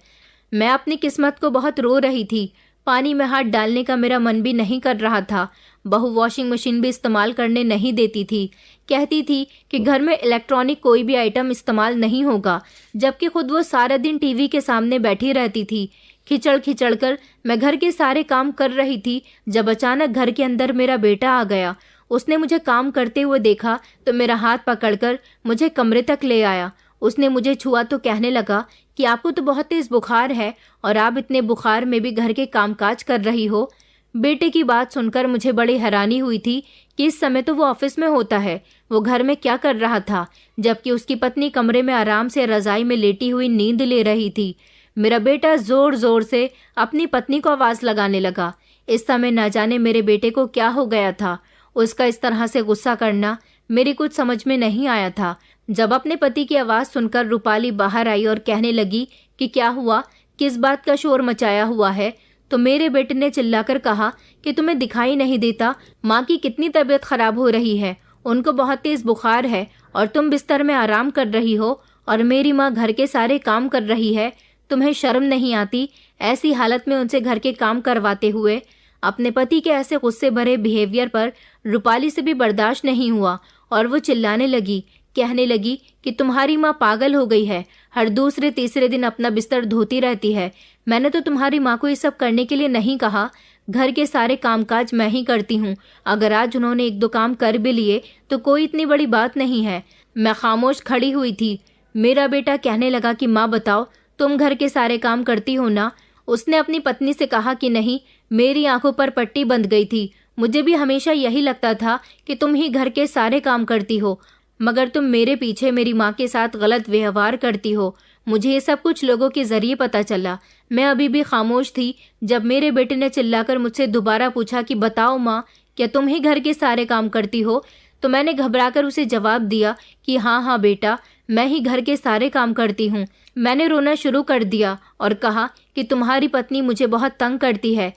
मैं अपनी किस्मत को बहुत रो रही थी। पानी में हाथ डालने का मेरा मन भी नहीं कर रहा था। बहू वॉशिंग मशीन भी इस्तेमाल करने नहीं देती थी। कहती थी कि घर में इलेक्ट्रॉनिक कोई भी आइटम इस्तेमाल नहीं होगा, जबकि खुद वो सारा दिन टीवी के सामने बैठी रहती थी। खिचड़ खिचड़ कर मैं घर के सारे काम कर रही थी जब अचानक घर के अंदर मेरा बेटा आ गया। उसने मुझे काम करते हुए देखा तो मेरा हाथ पकड़कर मुझे कमरे तक ले आया। उसने मुझे छुआ तो कहने लगा कि आपको तो बहुत तेज बुखार है और आप इतने बुखार में भी घर के कामकाज कर रही हो। बेटे की बात सुनकर मुझे बड़ी हैरानी हुई थी कि इस समय तो वो ऑफिस में होता है, वो घर में क्या कर रहा था, जबकि उसकी पत्नी कमरे में आराम से रजाई में लेटी हुई नींद ले रही थी। मेरा बेटा जोर जोर से अपनी पत्नी को आवाज लगाने लगा। इस समय न जाने मेरे बेटे को क्या हो गया था। उसका इस तरह से गुस्सा करना मेरी कुछ समझ में नहीं आया था। जब अपने पति की आवाज सुनकर रूपाली बाहर आई और कहने लगी कि क्या हुआ, किस बात का शोर मचाया हुआ है, तो मेरे बेटे ने चिल्लाकर कहा कि तुम्हें दिखाई नहीं देता माँ की कितनी तबीयत खराब हो रही है, उनको बहुत तेज बुखार है और तुम बिस्तर में आराम कर रही हो और मेरी माँ घर के सारे काम कर रही है। तुम्हें शर्म नहीं आती ऐसी हालत में उनसे घर के काम करवाते हुए। अपने पति के ऐसे गुस्से भरे बिहेवियर पर रूपाली से भी बर्दाश्त नहीं हुआ और वो चिल्लाने लगी, कहने लगी कि तुम्हारी माँ पागल हो गई है, हर दूसरे तीसरे दिन अपना बिस्तर धोती रहती है। मैंने तो तुम्हारी माँ को ये सब करने के लिए नहीं कहा, घर के सारे कामकाज मैं ही करती हूँ। अगर आज उन्होंने एक दो काम कर भी लिए तो कोई इतनी बड़ी बात नहीं है। मैं खामोश खड़ी हुई थी। मेरा बेटा कहने लगा कि माँ बताओ, तुम घर के सारे काम करती हो ना। उसने अपनी पत्नी से कहा कि नहीं, मेरी आंखों पर पट्टी बंध गई थी। मुझे भी हमेशा यही लगता था कि तुम ही घर के सारे काम करती हो, मगर तुम मेरे पीछे मेरी माँ के साथ गलत व्यवहार करती हो। मुझे ये सब कुछ लोगों के जरिए पता चला। मैं अभी भी खामोश थी जब मेरे बेटे ने चिल्लाकर मुझसे दोबारा पूछा कि बताओ माँ, क्या तुम ही घर के सारे काम करती हो? तो मैंने घबराकर उसे जवाब दिया कि हाँ हाँ बेटा, मैं ही घर के सारे काम करती हूँ। मैंने रोना शुरू कर दिया और कहा कि तुम्हारी पत्नी मुझे बहुत तंग करती है,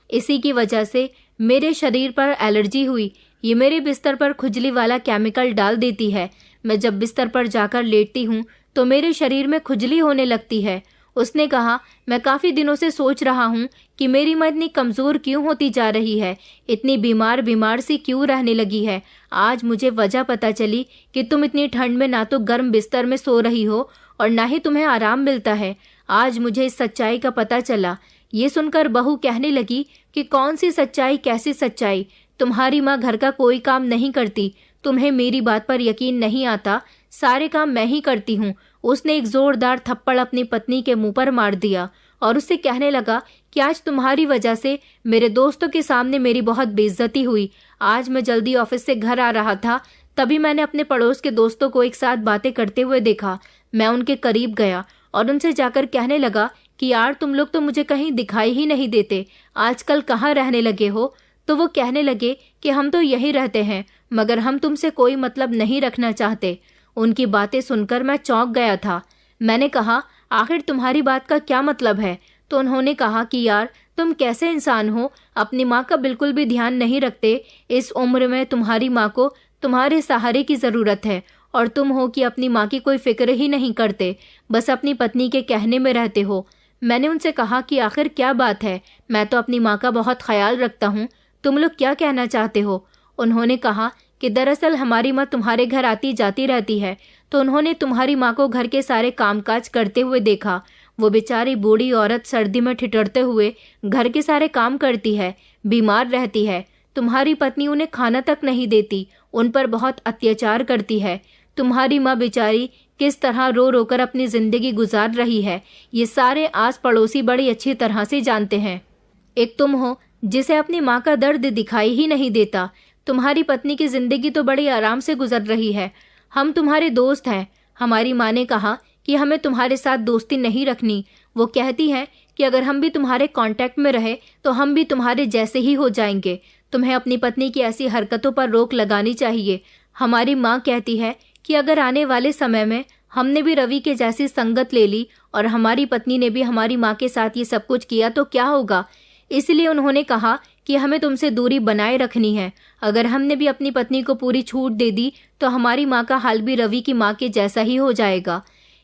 इसी की वजह से मेरे शरीर पर एलर्जी हुई। ये मेरे बिस्तर पर खुजली वाला केमिकल डाल देती है। मैं जब बिस्तर पर जाकर लेटती हूँ तो मेरे शरीर में खुजली होने लगती है। उसने कहा, मैं काफ़ी दिनों से सोच रहा हूँ कि मेरी माँ इतनी कमज़ोर क्यों होती जा रही है, इतनी बीमार बीमार सी क्यों रहने लगी है। आज मुझे वजह पता चली कि तुम इतनी ठंड में ना तो गर्म बिस्तर में सो रही हो और ना ही तुम्हें आराम मिलता है। आज मुझे इस सच्चाई का पता चला। ये सुनकर बहू कहने लगी कि कौन सी सच्चाई, कैसी सच्चाई? तुम्हारी माँ घर का कोई काम नहीं करती। तुम्हें मेरी बात पर यकीन नहीं आता, सारे काम मैं ही करती हूँ। उसने एक जोरदार थप्पड़ अपनी पत्नी के मुंह पर मार दिया और उससे कहने लगा कि आज तुम्हारी वजह से मेरे दोस्तों के सामने मेरी बहुत बेइज्जती हुई। आज मैं जल्दी ऑफिस से घर आ रहा था, तभी मैंने अपने पड़ोस के दोस्तों को एक साथ बातें करते हुए देखा। मैं उनके करीब गया और उनसे जाकर कहने लगा कि यार, तुम लोग तो मुझे कहीं दिखाई ही नहीं देते, आजकल कहाँ रहने लगे हो? तो वो कहने लगे कि हम तो यहीं रहते हैं, मगर हम तुमसे कोई मतलब नहीं रखना चाहते। उनकी बातें सुनकर मैं चौंक गया था। मैंने कहा, आखिर तुम्हारी बात का क्या मतलब है? तो उन्होंने कहा कि यार, तुम कैसे इंसान हो, अपनी माँ का बिल्कुल भी ध्यान नहीं रखते। इस उम्र में तुम्हारी माँ को तुम्हारे सहारे की ज़रूरत है और तुम हो कि अपनी माँ की कोई फिक्र ही नहीं करते, बस अपनी पत्नी के कहने में रहते हो। मैंने उनसे कहा कि आखिर क्या बात है, मैं तो अपनी माँ का बहुत ख्याल रखता हूँ, तुम लोग क्या कहना चाहते हो? उन्होंने कहा कि दरअसल हमारी माँ तुम्हारे घर आती जाती रहती है, तो उन्होंने तुम्हारी माँ को घर के सारे कामकाज करते हुए देखा। वो बेचारी बूढ़ी औरत सर्दी में ठिठुरते हुए घर के सारे काम करती है, बीमार रहती है। तुम्हारी पत्नी उन्हें खाना तक नहीं देती, उन पर बहुत अत्याचार करती है। तुम्हारी माँ बेचारी किस तरह रो रो कर अपनी जिंदगी गुजार रही है, ये सारे आस पड़ोसी बड़ी अच्छी तरह से जानते हैं। एक तुम हो जिसे अपनी माँ का दर्द दिखाई ही नहीं देता। तुम्हारी पत्नी की जिंदगी तो बड़ी आराम से गुजर रही है। हम तुम्हारे दोस्त हैं। हमारी माँ ने कहा कि हमें तुम्हारे साथ दोस्ती नहीं रखनी। वो कहती है कि अगर हम भी तुम्हारे कांटेक्ट में रहे तो हम भी तुम्हारे जैसे ही हो जाएंगे। तुम्हें अपनी पत्नी की ऐसी हरकतों पर रोक लगानी चाहिए। हमारी माँ कहती है कि अगर आने वाले समय में हमने भी रवि के जैसी संगत ले ली और हमारी पत्नी ने भी हमारी माँ के साथ ये सब कुछ किया तो क्या होगा। इसलिए उन्होंने कहा कि हमें तुमसे दूरी बनाए रखनी है। अगर हमने भी अपनी पत्नी को पूरी छूट दे दी तो हमारी माँ का हाल भी रवि की माँ के जैसा ही हो जाएगा।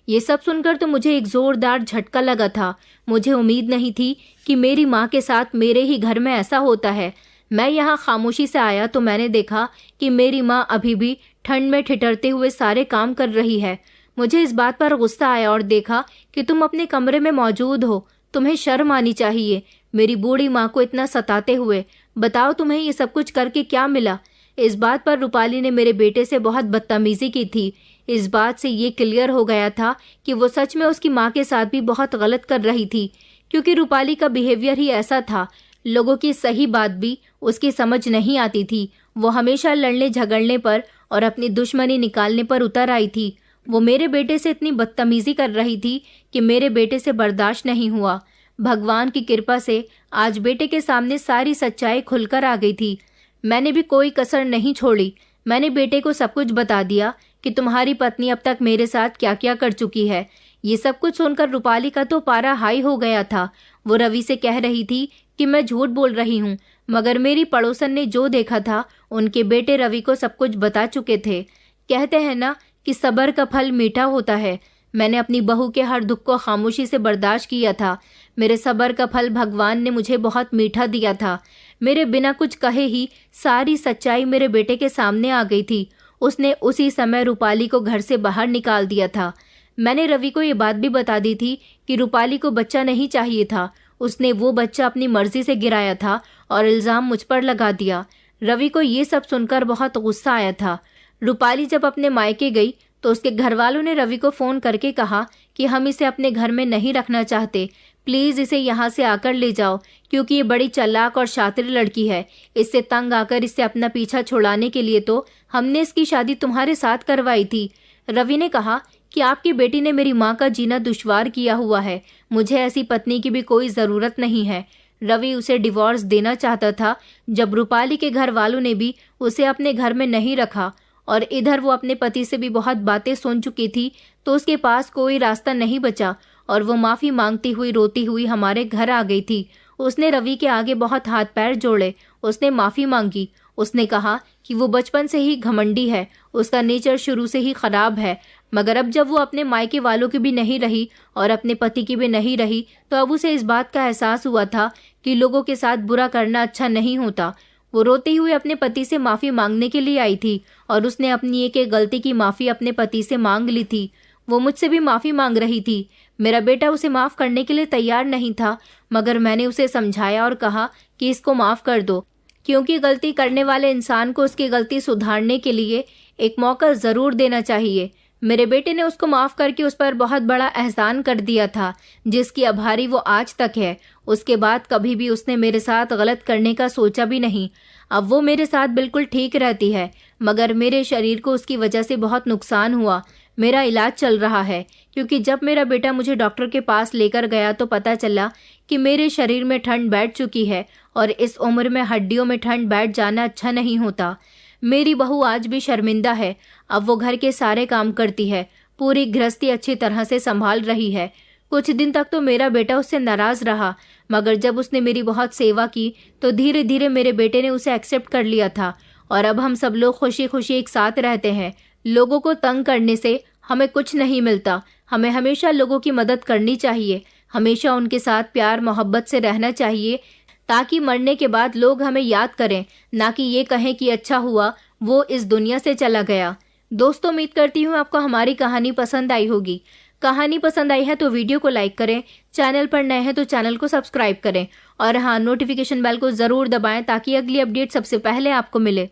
ये सब सुनकर तो मुझे एक जोरदार झटका लगा था। मुझे उम्मीद नहीं थी कि मेरी माँ के साथ मेरे ही घर में ऐसा होता है। मैं यहाँ खामोशी से आया तो मैंने देखा कि मेरी माँ अभी भी ठंड में ठिठुरते हुए सारे काम कर रही है। मुझे इस बात पर गुस्सा आया और देखा कि तुम अपने कमरे में मौजूद हो। तुम्हें शर्म आनी चाहिए, मेरी बूढ़ी माँ को इतना सताते हुए। बताओ तुम्हें ये सब कुछ करके क्या मिला? इस बात पर रूपाली ने मेरे बेटे से बहुत बदतमीजी की थी। इस बात से ये क्लियर हो गया था कि वो सच में उसकी माँ के साथ भी बहुत गलत कर रही थी, क्योंकि रूपाली का बिहेवियर ही ऐसा था। लोगों की सही बात भी उसकी समझ नहीं आती थी। वो हमेशा लड़ने झगड़ने पर और अपनी दुश्मनी निकालने पर उतर आई थी। वो मेरे बेटे से इतनी बदतमीजी कर रही थी कि मेरे बेटे से बर्दाश्त नहीं हुआ। भगवान की कृपा से आज बेटे के सामने सारी सच्चाई खुलकर आ गई थी। मैंने भी कोई कसर नहीं छोड़ी। मैंने बेटे को सब कुछ बता दिया कि तुम्हारी पत्नी अब तक मेरे साथ क्या क्या कर चुकी है। ये सब कुछ सुनकर रूपाली का तो पारा हाई हो गया था। वो रवि से कह रही थी कि मैं झूठ बोल रही हूँ, मगर मेरी पड़ोसन ने जो देखा था उनके बेटे रवि को सब कुछ बता चुके थे। कहते हैं ना कि सब्र का फल मीठा होता है। मैंने अपनी बहू के हर दुख को खामोशी से बर्दाश्त किया था। मेरे सब्र का फल भगवान ने मुझे बहुत मीठा दिया था। मेरे बिना कुछ कहे ही सारी सच्चाई मेरे बेटे के सामने आ गई थी। उसने उसी समय रूपाली को घर से बाहर निकाल दिया था। मैंने रवि को ये बात भी बता दी थी कि रूपाली को बच्चा नहीं चाहिए था। उसने वो बच्चा अपनी मर्जी से गिराया था और इल्ज़ाम मुझ पर लगा दिया। रवि को ये सब सुनकर बहुत गुस्सा आया था। रूपाली जब अपने मायके गई तो उसके घर वालों ने रवि को फ़ोन करके कहा कि हम इसे अपने घर में नहीं रखना चाहते, प्लीज़ इसे यहाँ से आकर ले जाओ, क्योंकि ये बड़ी चालाक और शातिर लड़की है। इससे तंग आकर इससे अपना पीछा छुड़ाने के लिए तो हमने इसकी शादी तुम्हारे साथ करवाई थी। रवि ने कहा कि आपकी बेटी ने मेरी माँ का जीना दुश्वार किया हुआ है। मुझे ऐसी पत्नी की भी कोई ज़रूरत नहीं है। रवि उसे डिवोर्स देना चाहता था। जब रूपाली के घर वालों ने भी उसे अपने घर में नहीं रखा और इधर वो अपने पति से भी बहुत बातें सुन चुकी थी, तो उसके पास कोई रास्ता नहीं बचा और वो माफ़ी मांगती हुई रोती हुई हमारे घर आ गई थी। उसने रवि के आगे बहुत हाथ पैर जोड़े। उसने माफ़ी मांगी। उसने कहा कि वो बचपन से ही घमंडी है, उसका नेचर शुरू से ही ख़राब है, मगर अब जब वो अपने मायके वालों की भी नहीं रही और अपने पति की भी नहीं रही, तो अब उसे इस बात का एहसास हुआ था कि लोगों के साथ बुरा करना अच्छा नहीं होता। वो रोती हुई अपने पति से माफ़ी मांगने के लिए आई थी और उसने अपनी एक गलती की माफ़ी अपने पति से मांग ली थी। वो मुझसे भी माफ़ी मांग रही थी। मेरा बेटा उसे माफ़ करने के लिए तैयार नहीं था, मगर मैंने उसे समझाया और कहा कि इसको माफ़ कर दो, क्योंकि गलती करने वाले इंसान को उसकी गलती सुधारने के लिए एक मौका ज़रूर देना चाहिए। मेरे बेटे ने उसको माफ़ करके उस पर बहुत बड़ा एहसान कर दिया था, जिसकी आभारी वो आज तक है। उसके बाद कभी भी उसने मेरे साथ गलत करने का सोचा भी नहीं। अब वो मेरे साथ बिल्कुल ठीक रहती है, मगर मेरे शरीर को उसकी वजह से बहुत नुकसान हुआ। मेरा इलाज चल रहा है, क्योंकि जब मेरा बेटा मुझे डॉक्टर के पास लेकर गया तो पता चला कि मेरे शरीर में ठंड बैठ चुकी है और इस उम्र में हड्डियों में ठंड बैठ जाना अच्छा नहीं होता। मेरी बहू आज भी शर्मिंदा है। अब वो घर के सारे काम करती है, पूरी गृहस्थी अच्छी तरह से संभाल रही है। कुछ दिन तक तो मेरा बेटा उससे नाराज़ रहा, मगर जब उसने मेरी बहुत सेवा की तो धीरे धीरे मेरे बेटे ने उसे एक्सेप्ट कर लिया था और अब हम सब लोग खुशी खुशी एक साथ रहते हैं। लोगों को तंग करने से हमें कुछ नहीं मिलता। हमें हमेशा लोगों की मदद करनी चाहिए, हमेशा उनके साथ प्यार मोहब्बत से रहना चाहिए, ताकि मरने के बाद लोग हमें याद करें, ना कि ये कहें कि अच्छा हुआ वो इस दुनिया से चला गया। दोस्तों, उम्मीद करती हूँ आपको हमारी कहानी पसंद आई होगी। कहानी पसंद आई है तो वीडियो को लाइक करें, चैनल पर नए हैं तो चैनल को सब्सक्राइब करें और हाँ, नोटिफिकेशन बेल को ज़रूर दबाएं ताकि अगली अपडेट सबसे पहले आपको मिले।